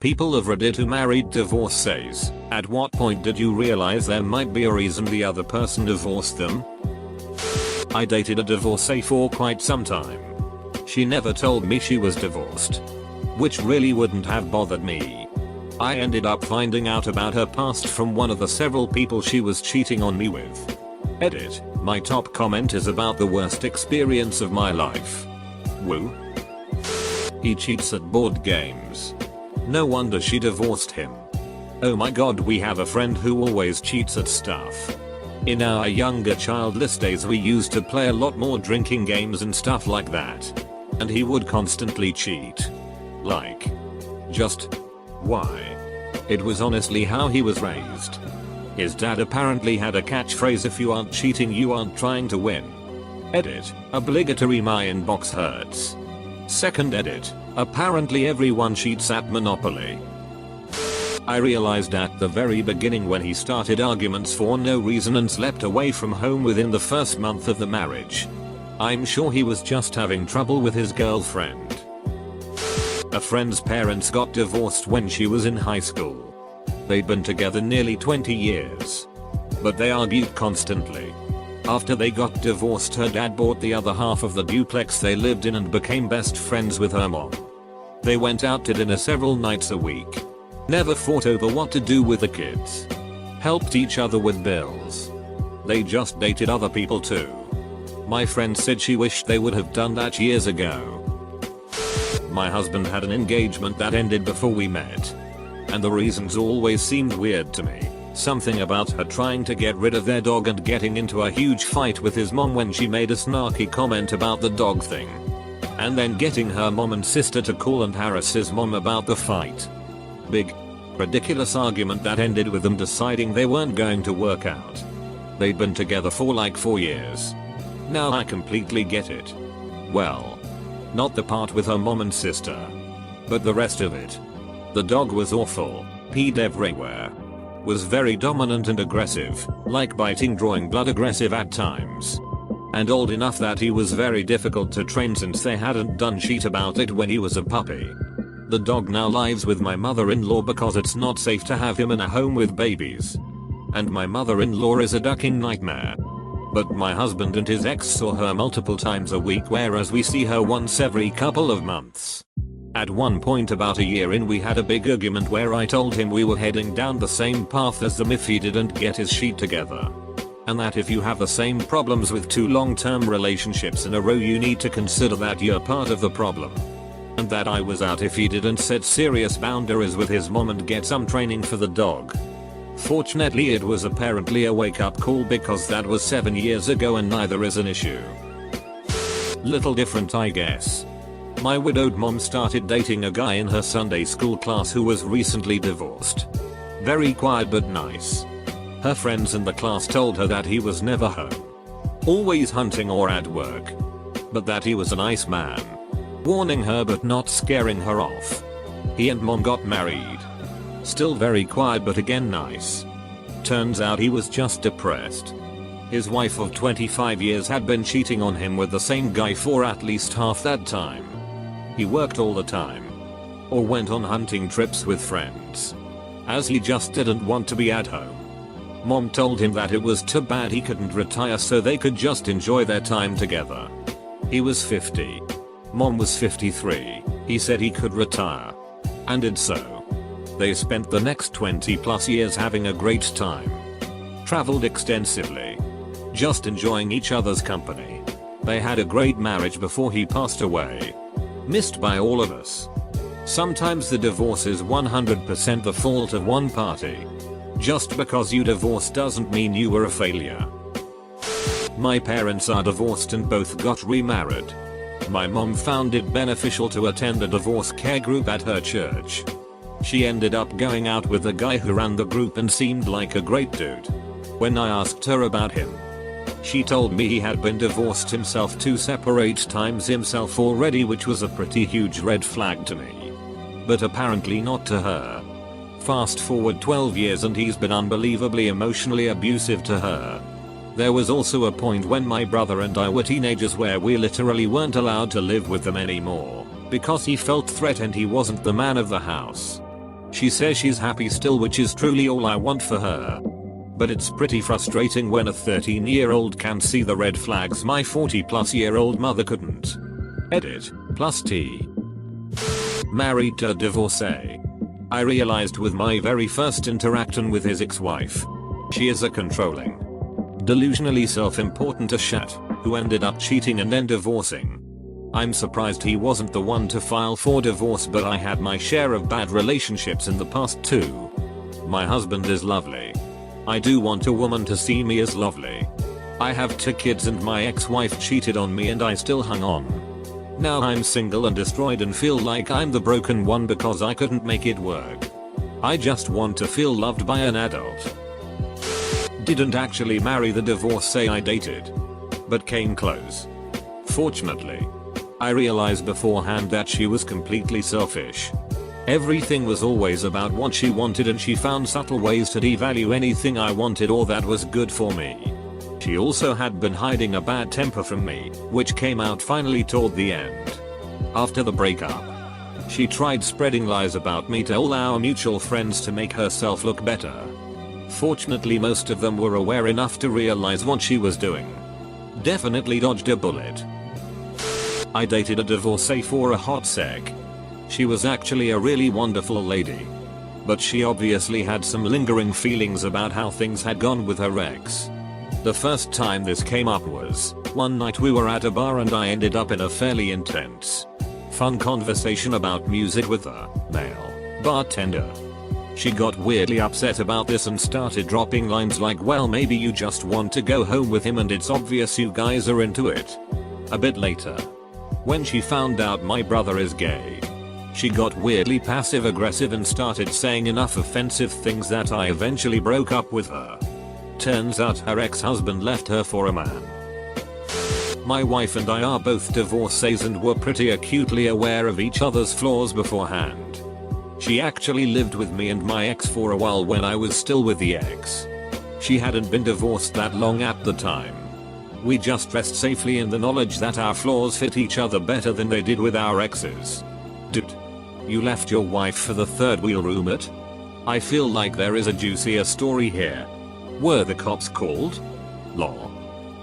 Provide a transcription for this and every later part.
People of Reddit who married divorcees, at what point did you realize there might be a reason the other person divorced them? I dated a divorcee for quite some time. She never told me she was divorced, which really wouldn't have bothered me. I ended up finding out about her past from one of the several people she was cheating on me with. Edit, my top comment is about the worst experience of my life. Woo. He cheats at board games. No wonder she divorced him. Oh my god, we have a friend who always cheats at stuff. In our younger childless days we used to play a lot more drinking games and stuff like that. And he would constantly cheat. Like. Just. Why? It was honestly how he was raised. His dad apparently had a catchphrase, if you aren't cheating you aren't trying to win. Edit, obligatory my inbox hurts. Second edit, apparently everyone cheats at Monopoly. I realized at the very beginning when he started arguments for no reason and slept away from home within the first month of the marriage. I'm sure he was just having trouble with his girlfriend. A friend's parents got divorced when she was in high school. They'd been together nearly 20 years. But they argued constantly. After they got divorced, her dad bought the other half of the duplex they lived in and became best friends with her mom. They went out to dinner several nights a week. Never fought over what to do with the kids. Helped each other with bills. They just dated other people too. My friend said she wished they would have done that years ago. My husband had an engagement that ended before we met. And the reasons always seemed weird to me. Something about her trying to get rid of their dog and getting into a huge fight with his mom when she made a snarky comment about the dog thing. And then getting her mom and sister to call and harass his mom about the fight. Big, ridiculous argument that ended with them deciding they weren't going to work out. They'd been together for like 4 years. Now I completely get it. Well, not the part with her mom and sister, but the rest of it. The dog was awful, peed everywhere. Was very dominant and aggressive, like biting, drawing blood, aggressive at times. And old enough that he was very difficult to train since they hadn't done shit about it when he was a puppy. The dog now lives with my mother-in-law because it's not safe to have him in a home with babies. And my mother-in-law is a ducking nightmare. But my husband and his ex saw her multiple times a week, whereas we see her once every couple of months. At one point about a year in we had a big argument where I told him we were heading down the same path as them if he didn't get his shit together. And that if you have the same problems with 2 long-term relationships in a row you need to consider that you're part of the problem. And that I was out if he didn't set serious boundaries with his mom and get some training for the dog. Fortunately it was apparently a wake-up call because that was 7 years ago and neither is an issue. Little different I guess. My widowed mom started dating a guy in her Sunday school class who was recently divorced. Very quiet but nice. Her friends in the class told her that he was never home. Always hunting or at work. But that he was a nice man. Warning her but not scaring her off. He and mom got married. Still very quiet but again nice. Turns out he was just depressed. His wife of 25 years had been cheating on him with the same guy for at least half that time. He worked all the time. Or went on hunting trips with friends. As he just didn't want to be at home. Mom told him that it was too bad he couldn't retire so they could just enjoy their time together. He was 50. Mom was 53. He said he could retire. And did so. They spent the next 20 plus years having a great time. Traveled extensively. Just enjoying each other's company. They had a great marriage before he passed away. Missed by all of us. Sometimes the divorce is 100% the fault of one party. Just because you divorced doesn't mean you were a failure. My parents are divorced and both got remarried. My mom found it beneficial to attend a divorce care group at her church. She ended up going out with the guy who ran the group and seemed like a great dude. When I asked her about him, she told me he had been divorced himself 2 separate times himself already, which was a pretty huge red flag to me. But apparently not to her. Fast forward 12 years and he's been unbelievably emotionally abusive to her. There was also a point when my brother and I were teenagers where we literally weren't allowed to live with them anymore, because he felt threatened he wasn't the man of the house. She says she's happy still, which is truly all I want for her. But it's pretty frustrating when a 13-year-old can see the red flags my 40-plus-year-old mother couldn't. Edit. Plus T. Married to a divorcee. I realized with my very first interaction with his ex-wife. She is a controlling, delusionally self-important shat who ended up cheating and then divorcing. I'm surprised he wasn't the one to file for divorce, but I had my share of bad relationships in the past too. My husband is lovely. I do want a woman to see me as lovely. I have 2 kids and my ex-wife cheated on me and I still hung on. Now I'm single and destroyed and feel like I'm the broken one because I couldn't make it work. I just want to feel loved by an adult. Didn't actually marry the divorcee I dated, but came close. Fortunately, I realized beforehand that she was completely selfish. Everything was always about what she wanted and she found subtle ways to devalue anything I wanted or that was good for me. She also had been hiding a bad temper from me, which came out finally toward the end. After the breakup, she tried spreading lies about me to all our mutual friends to make herself look better. Fortunately, most of them were aware enough to realize what she was doing. Definitely dodged a bullet. I dated a divorcee for a hot sec. She was actually a really wonderful lady. But she obviously had some lingering feelings about how things had gone with her ex. The first time this came up was one night we were at a bar and I ended up in a fairly intense, fun conversation about music with a male bartender. She got weirdly upset about this and started dropping lines like, well, maybe you just want to go home with him and it's obvious you guys are into it. A bit later, when she found out my brother is gay, she got weirdly passive aggressive and started saying enough offensive things that I eventually broke up with her. Turns out her ex-husband left her for a man. My wife and I are both divorcees and were pretty acutely aware of each other's flaws beforehand. She actually lived with me and my ex for a while when I was still with the ex. She hadn't been divorced that long at the time. We just rest safely in the knowledge that our flaws fit each other better than they did with our exes. Dude, you left your wife for the third wheel roommate? I feel like there is a juicier story here. Were the cops called? Lol.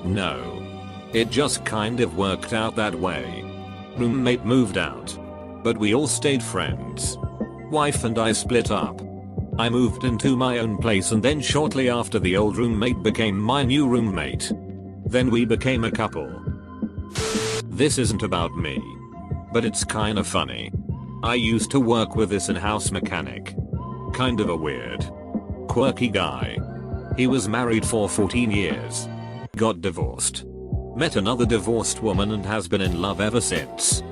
No. It just kind of worked out that way. Roommate moved out. But we all stayed friends. Wife and I split up. I moved into my own place and then shortly after the old roommate became my new roommate. Then we became a couple. This isn't about me. But it's kinda funny. I used to work with this in-house mechanic. Kind of a weird, quirky guy. He was married for 14 years. Got divorced. Met another divorced woman and has been in love ever since.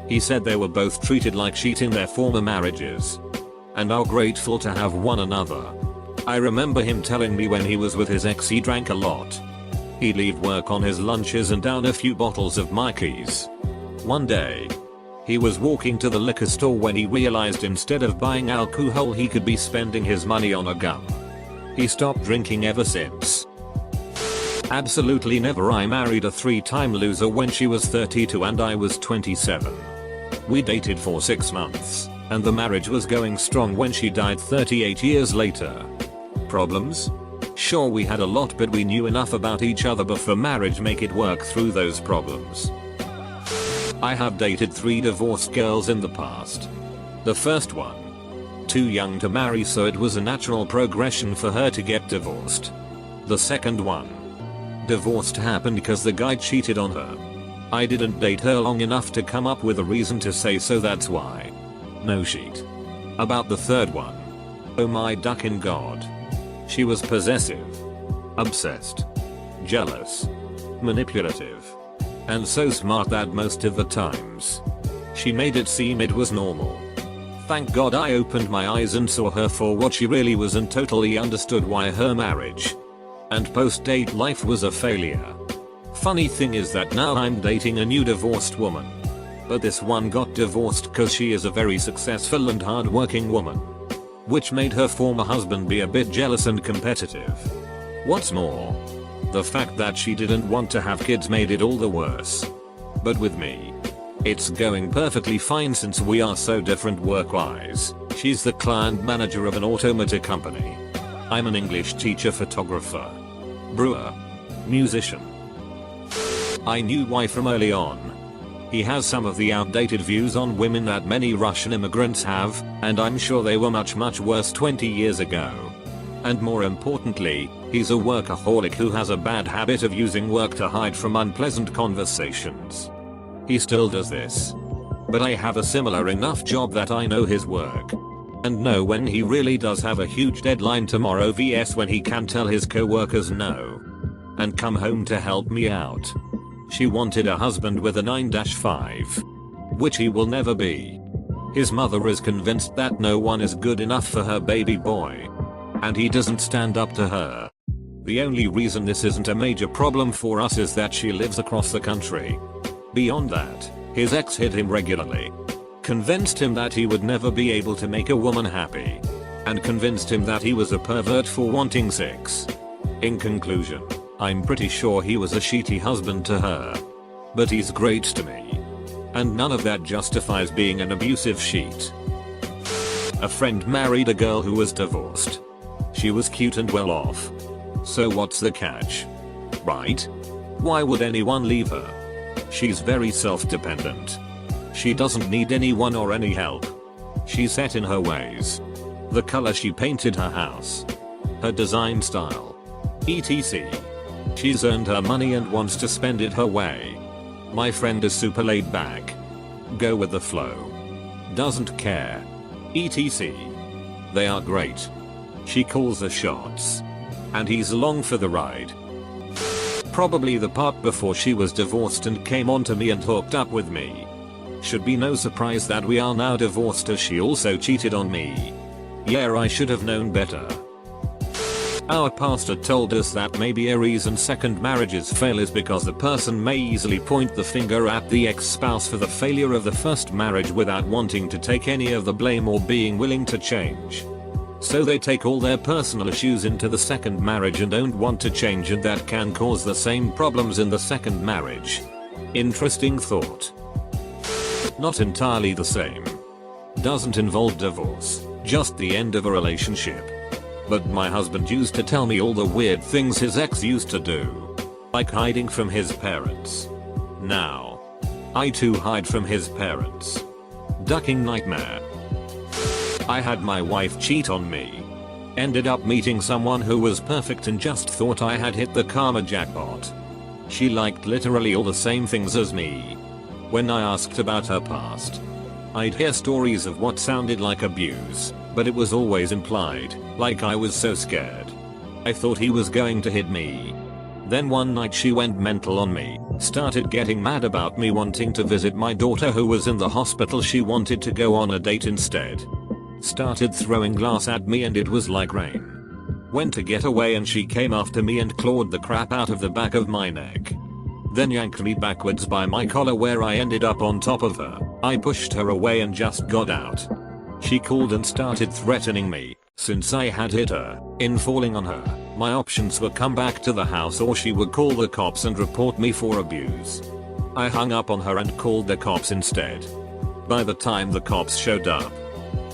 He said they were both treated like sheet in their former marriages. And are grateful to have one another. I remember him telling me when he was with his ex he drank a lot. He'd leave work on his lunches and down a few bottles of Mikey's. One day, he was walking to the liquor store when he realized instead of buying alcohol he could be spending his money on a gum. He stopped drinking ever since. Absolutely never. I married a 3-time loser when she was 32 and I was 27. We dated for 6 months, and the marriage was going strong when she died 38 years later. Problems? Sure, we had a lot, but we knew enough about each other before marriage make it work through those problems. I have dated 3 divorced girls in the past. The first one, too young to marry, so it was a natural progression for her to get divorced. The second one, divorced happened because the guy cheated on her. I didn't date her long enough to come up with a reason to say so, that's why. No sheet. About the third one, oh my ducking god. She was possessive, obsessed, jealous, manipulative, and so smart that most of the times, she made it seem it was normal. Thank God I opened my eyes and saw her for what she really was and totally understood why her marriage and post-date life was a failure. Funny thing is that now I'm dating a new divorced woman. But this one got divorced cause she is a very successful and hard-working woman. Which made her former husband be a bit jealous and competitive. What's more, the fact that she didn't want to have kids made it all the worse. But with me, It's going perfectly fine since we are so different work-wise. She's the client manager of an automata company. I'm an English teacher, photographer, brewer, musician. I knew why from early on. He has some of the outdated views on women that many Russian immigrants have, and I'm sure they were much worse 20 years ago. And more importantly, he's a workaholic who has a bad habit of using work to hide from unpleasant conversations. He still does this. But I have a similar enough job that I know his work. And know when he really does have a huge deadline tomorrow vs when he can tell his co-workers no. And come home to help me out. She wanted a husband with a 9-5. Which he will never be. His mother is convinced that no one is good enough for her baby boy. And he doesn't stand up to her. The only reason this isn't a major problem for us is that she lives across the country. Beyond that, his ex hit him regularly. Convinced him that he would never be able to make a woman happy. And convinced him that he was a pervert for wanting sex. In conclusion, I'm pretty sure he was a shitty husband to her. But he's great to me. And none of that justifies being an abusive sheet. A friend married a girl who was divorced. She was cute and well off. So what's the catch? Right? Why would anyone leave her? She's very self-dependent. She doesn't need anyone or any help. She's set in her ways. The color she painted her house. Her design style. etc. She's earned her money and wants to spend it her way. My friend is super laid back. Go with the flow. Doesn't care. etc. They are great. She calls the shots. And he's along for the ride. Probably the part before she was divorced and came on to me and hooked up with me. Should be no surprise that we are now divorced as she also cheated on me. Yeah, I should have known better. Our pastor told us that maybe a reason second marriages fail is because the person may easily point the finger at the ex-spouse for the failure of the first marriage without wanting to take any of the blame or being willing to change. So they take all their personal issues into the second marriage and don't want to change, and that can cause the same problems in the second marriage. Interesting thought. Not entirely the same. Doesn't involve divorce, just the end of a relationship. But my husband used to tell me all the weird things his ex used to do. Like hiding from his parents. Now, I too hide from his parents. Ducking nightmare. I had my wife cheat on me. Ended up meeting someone who was perfect and just thought I had hit the karma jackpot. She liked literally all the same things as me. When I asked about her past, I'd hear stories of what sounded like abuse, but it was always implied, like I was so scared. I thought he was going to hit me. Then one night she went mental on me, started getting mad about me wanting to visit my daughter who was in the hospital. She wanted to go on a date instead. Started throwing glass at me and it was like rain. Went to get away and she came after me and clawed the crap out of the back of my neck. Then yanked me backwards by my collar where I ended up on top of her. I pushed her away and just got out. She called and started threatening me, since I had hit her, in falling on her. My options were come back to the house or she would call the cops and report me for abuse. I hung up on her and called the cops instead. By the time the cops showed up,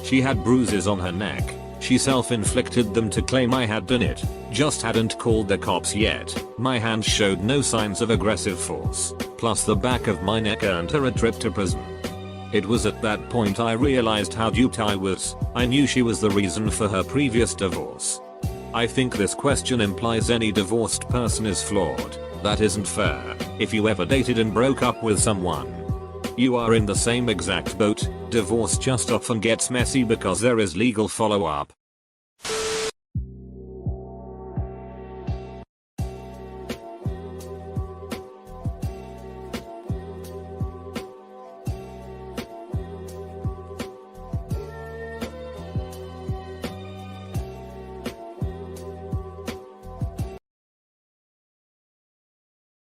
she had bruises on her neck. She self-inflicted them to claim I had done it, just hadn't called the cops yet. My hands showed no signs of aggressive force, plus the back of my neck earned her a trip to prison. It was at that point I realized how duped I was. I knew she was the reason for her previous divorce. I think this question implies any divorced person is flawed. That isn't fair. If you ever dated and broke up with someone, you are in the same exact boat. Divorce just often gets messy because there is legal follow-up,